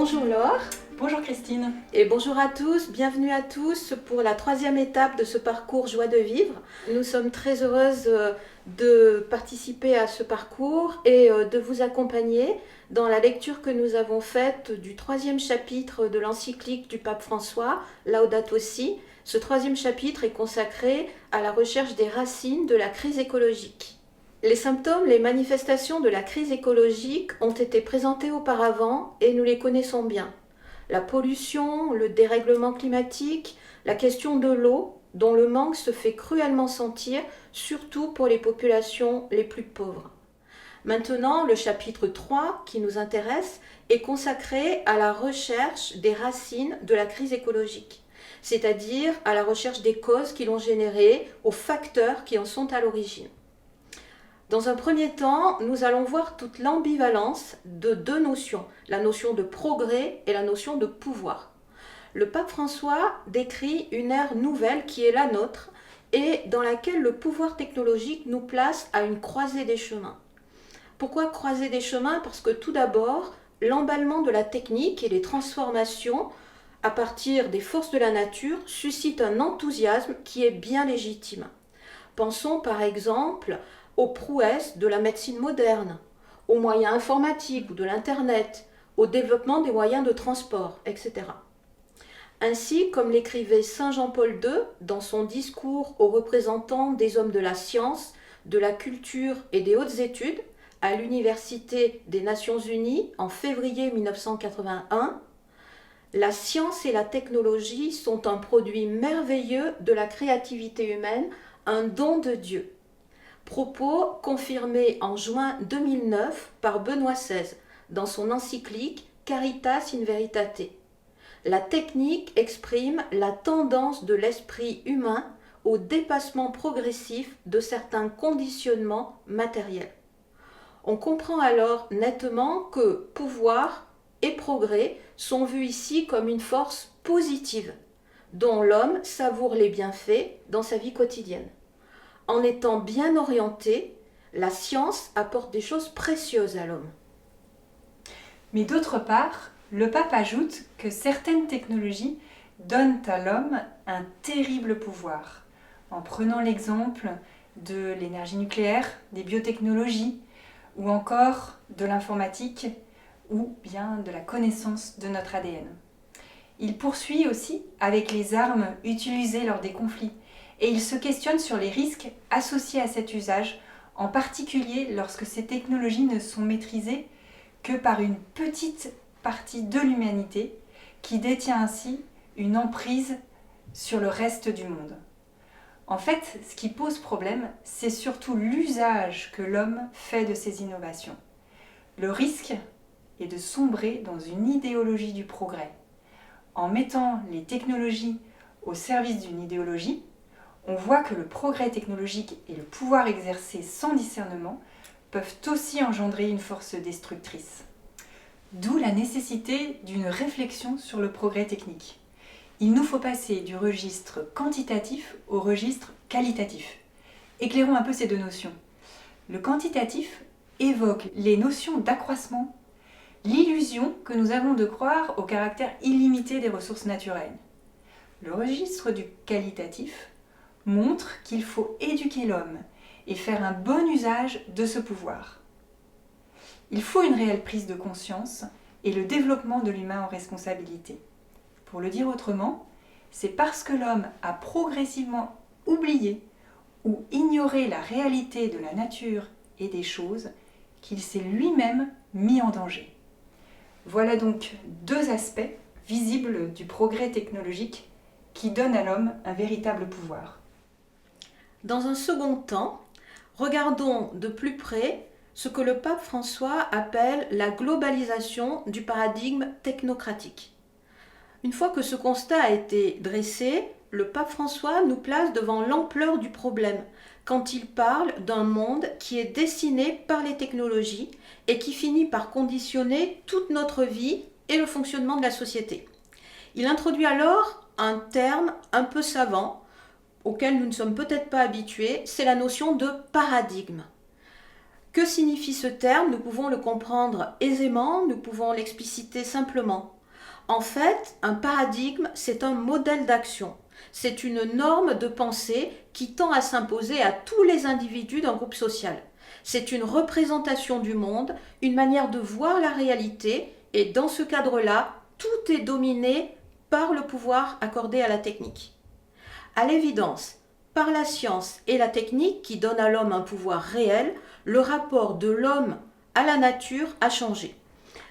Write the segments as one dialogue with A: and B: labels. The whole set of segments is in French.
A: Bonjour Laure.
B: Bonjour Christine.
A: Et bonjour à tous, bienvenue à tous pour la 3e étape de ce parcours Joie de vivre. Nous sommes très heureuses de participer à ce parcours et de vous accompagner dans la lecture que nous avons faite du 3e chapitre de l'encyclique du pape François, Laudato Si. Ce 3e chapitre est consacré à la recherche des racines de la crise écologique. Les symptômes, les manifestations de la crise écologique ont été présentés auparavant et nous les connaissons bien. La pollution, le dérèglement climatique, la question de l'eau, dont le manque se fait cruellement sentir, surtout pour les populations les plus pauvres. Maintenant, le chapitre 3, qui nous intéresse, est consacré à la recherche des racines de la crise écologique, c'est-à-dire à la recherche des causes qui l'ont générée, aux facteurs qui en sont à l'origine. Dans un premier temps, nous allons voir toute l'ambivalence de deux notions, la notion de progrès et la notion de pouvoir. Le pape François décrit une ère nouvelle qui est la nôtre et dans laquelle le pouvoir technologique nous place à une croisée des chemins. Pourquoi croisée des chemins ? Parce que tout d'abord, l'emballement de la technique et les transformations à partir des forces de la nature suscitent un enthousiasme qui est bien légitime. Pensons par exemple aux prouesses de la médecine moderne, aux moyens informatiques ou de l'Internet, au développement des moyens de transport, etc. Ainsi, comme l'écrivait Saint Jean-Paul II dans son discours aux représentants des hommes de la science, de la culture et des hautes études à l'Université des Nations Unies en février 1981, la science et la technologie sont un produit merveilleux de la créativité humaine, un don de Dieu. Propos confirmés en juin 2009 par Benoît XVI dans son encyclique Caritas in Veritate. La technique exprime la tendance de l'esprit humain au dépassement progressif de certains conditionnements matériels. On comprend alors nettement que pouvoir et progrès sont vus ici comme une force positive dont l'homme savoure les bienfaits dans sa vie quotidienne. En étant bien orienté, la science apporte des choses précieuses à l'homme.
B: Mais d'autre part, le pape ajoute que certaines technologies donnent à l'homme un terrible pouvoir, en prenant l'exemple de l'énergie nucléaire, des biotechnologies, ou encore de l'informatique, ou bien de la connaissance de notre ADN. Il poursuit aussi avec les armes utilisées lors des conflits, et il se questionne sur les risques associés à cet usage, en particulier lorsque ces technologies ne sont maîtrisées que par une petite partie de l'humanité qui détient ainsi une emprise sur le reste du monde. En fait, ce qui pose problème, c'est surtout l'usage que l'homme fait de ces innovations. Le risque est de sombrer dans une idéologie du progrès. En mettant les technologies au service d'une idéologie, on voit que le progrès technologique et le pouvoir exercé sans discernement peuvent aussi engendrer une force destructrice. D'où la nécessité d'une réflexion sur le progrès technique. Il nous faut passer du registre quantitatif au registre qualitatif. Éclairons un peu ces deux notions. Le quantitatif évoque les notions d'accroissement, l'illusion que nous avons de croire au caractère illimité des ressources naturelles. Le registre du qualitatif montre qu'il faut éduquer l'homme et faire un bon usage de ce pouvoir. Il faut une réelle prise de conscience et le développement de l'humain en responsabilité. Pour le dire autrement, c'est parce que l'homme a progressivement oublié ou ignoré la réalité de la nature et des choses qu'il s'est lui-même mis en danger. Voilà donc deux aspects visibles du progrès technologique qui donnent à l'homme un véritable pouvoir.
A: Dans un second temps, regardons de plus près ce que le pape François appelle la globalisation du paradigme technocratique. Une fois que ce constat a été dressé, le pape François nous place devant l'ampleur du problème quand il parle d'un monde qui est dessiné par les technologies et qui finit par conditionner toute notre vie et le fonctionnement de la société. Il introduit alors un terme un peu savant auquel nous ne sommes peut-être pas habitués, c'est la notion de paradigme. Que signifie ce terme ? Nous pouvons le comprendre aisément, nous pouvons l'expliciter simplement. En fait, un paradigme, c'est un modèle d'action. C'est une norme de pensée qui tend à s'imposer à tous les individus d'un groupe social. C'est une représentation du monde, une manière de voir la réalité, et dans ce cadre-là, tout est dominé par le pouvoir accordé à la technique. À l'évidence, par la science et la technique qui donnent à l'homme un pouvoir réel, le rapport de l'homme à la nature a changé.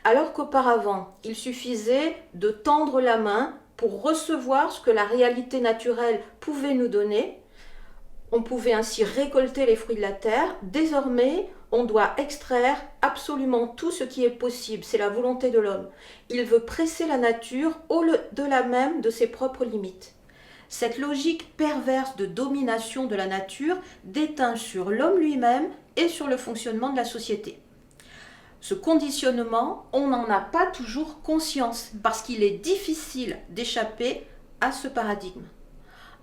A: Alors qu'auparavant, il suffisait de tendre la main pour recevoir ce que la réalité naturelle pouvait nous donner, on pouvait ainsi récolter les fruits de la terre. Désormais, on doit extraire absolument tout ce qui est possible. C'est la volonté de l'homme. Il veut presser la nature au-delà même de ses propres limites. Cette logique perverse de domination de la nature déteint sur l'homme lui-même et sur le fonctionnement de la société. Ce conditionnement, on n'en a pas toujours conscience parce qu'il est difficile d'échapper à ce paradigme.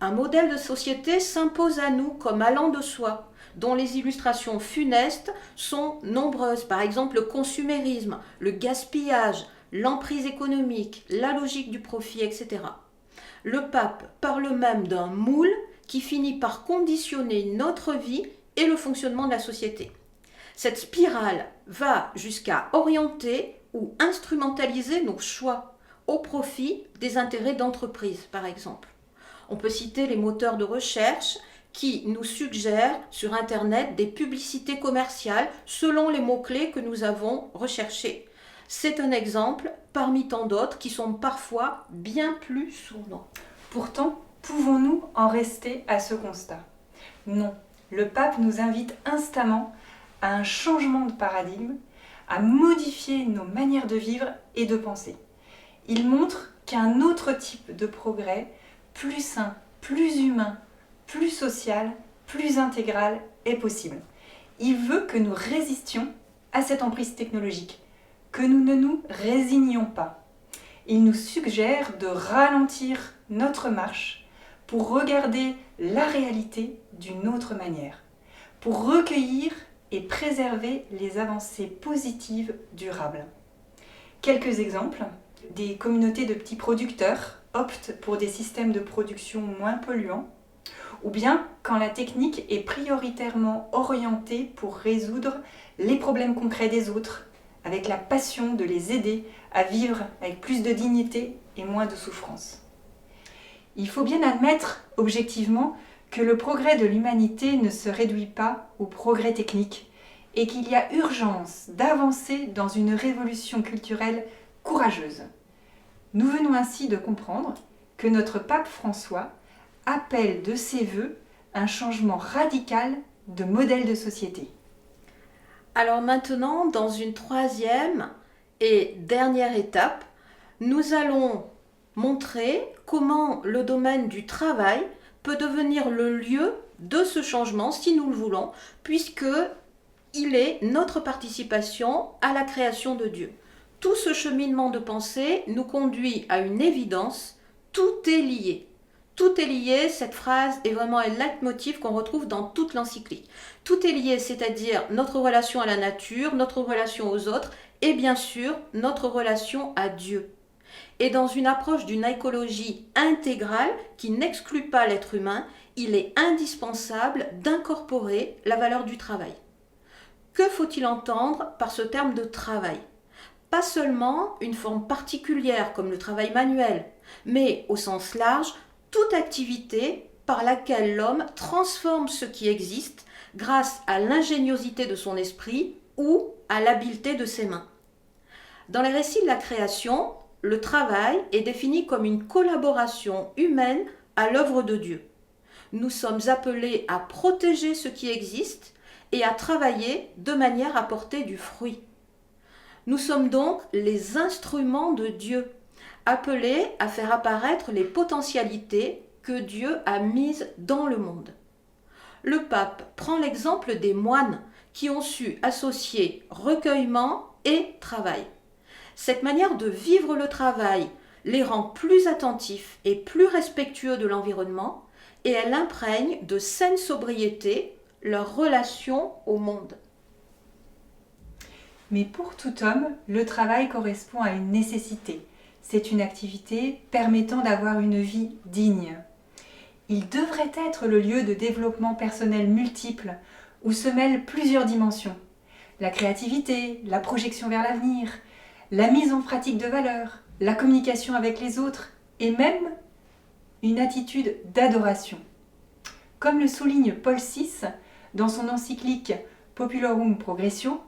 A: Un modèle de société s'impose à nous comme allant de soi, dont les illustrations funestes sont nombreuses. Par exemple, le consumérisme, le gaspillage, l'emprise économique, la logique du profit, etc. Le pape parle même d'un moule qui finit par conditionner notre vie et le fonctionnement de la société. Cette spirale va jusqu'à orienter ou instrumentaliser nos choix au profit des intérêts d'entreprise, par exemple. On peut citer les moteurs de recherche qui nous suggèrent sur Internet des publicités commerciales selon les mots-clés que nous avons recherchés. C'est un exemple parmi tant d'autres qui sont parfois bien plus sournois.
B: Pourtant, pouvons-nous en rester à ce constat ? Non, le pape nous invite instamment à un changement de paradigme, à modifier nos manières de vivre et de penser. Il montre qu'un autre type de progrès, plus sain, plus humain, plus social, plus intégral est possible. Il veut que nous résistions à cette emprise technologique, que nous ne nous résignions pas. Il nous suggère de ralentir notre marche pour regarder la réalité d'une autre manière, pour recueillir et préserver les avancées positives durables. Quelques exemples. Des communautés de petits producteurs optent pour des systèmes de production moins polluants, ou bien quand la technique est prioritairement orientée pour résoudre les problèmes concrets des autres, avec la passion de les aider à vivre avec plus de dignité et moins de souffrance. Il faut bien admettre objectivement que le progrès de l'humanité ne se réduit pas au progrès technique et qu'il y a urgence d'avancer dans une révolution culturelle courageuse. Nous venons ainsi de comprendre que notre pape François appelle de ses vœux un changement radical de modèle de société.
A: Alors maintenant, dans une troisième et dernière étape, nous allons montrer comment le domaine du travail peut devenir le lieu de ce changement, si nous le voulons, puisque il est notre participation à la création de Dieu. Tout ce cheminement de pensée nous conduit à une évidence, tout est lié. Tout est lié, cette phrase est vraiment un leitmotiv qu'on retrouve dans toute l'encyclique. Tout est lié, c'est-à-dire notre relation à la nature, notre relation aux autres et bien sûr notre relation à Dieu. Et dans une approche d'une écologie intégrale qui n'exclut pas l'être humain, il est indispensable d'incorporer la valeur du travail. Que faut-il entendre par ce terme de travail ? Pas seulement une forme particulière comme le travail manuel, mais au sens large, toute activité par laquelle l'homme transforme ce qui existe grâce à l'ingéniosité de son esprit ou à l'habileté de ses mains. Dans les récits de la création, le travail est défini comme une collaboration humaine à l'œuvre de Dieu. Nous sommes appelés à protéger ce qui existe et à travailler de manière à porter du fruit. Nous sommes donc les instruments de Dieu, appelés à faire apparaître les potentialités que Dieu a mises dans le monde. Le pape prend l'exemple des moines qui ont su associer recueillement et travail. Cette manière de vivre le travail les rend plus attentifs et plus respectueux de l'environnement et elle imprègne de saine sobriété leur relation au monde.
B: Mais pour tout homme, le travail correspond à une nécessité, c'est une activité permettant d'avoir une vie digne. Il devrait être le lieu de développement personnel multiple où se mêlent plusieurs dimensions. La créativité, la projection vers l'avenir, la mise en pratique de valeurs, la communication avec les autres et même une attitude d'adoration. Comme le souligne Paul VI dans son encyclique Populorum Progressio,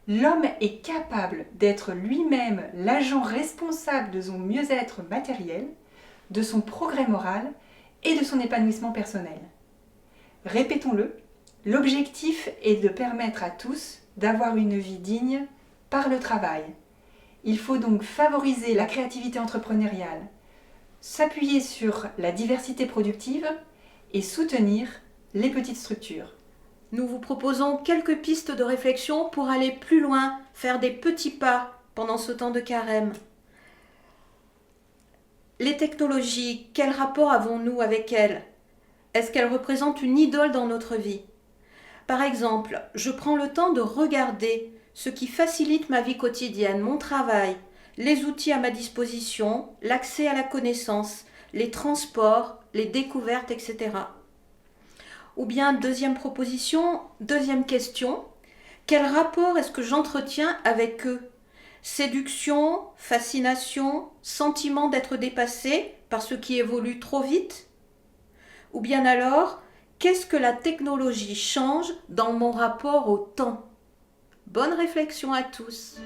B: l'homme est capable d'être lui-même l'agent responsable de son mieux-être matériel, de son progrès moral et de son épanouissement personnel. Répétons-le, l'objectif est de permettre à tous d'avoir une vie digne par le travail. Il faut donc favoriser la créativité entrepreneuriale, s'appuyer sur la diversité productive et soutenir les petites structures.
A: Nous vous proposons quelques pistes de réflexion pour aller plus loin, faire des petits pas pendant ce temps de carême. Les technologies, quel rapport avons-nous avec elles? Est-ce qu'elles représentent une idole dans notre vie? Par exemple, je prends le temps de regarder ce qui facilite ma vie quotidienne, mon travail, les outils à ma disposition, l'accès à la connaissance, les transports, les découvertes, etc. Ou bien, deuxième proposition, deuxième question, quel rapport est-ce que j'entretiens avec eux? Séduction, fascination, sentiment d'être dépassé par ce qui évolue trop vite? Ou bien alors, qu'est-ce que la technologie change dans mon rapport au temps? Bonne réflexion à tous.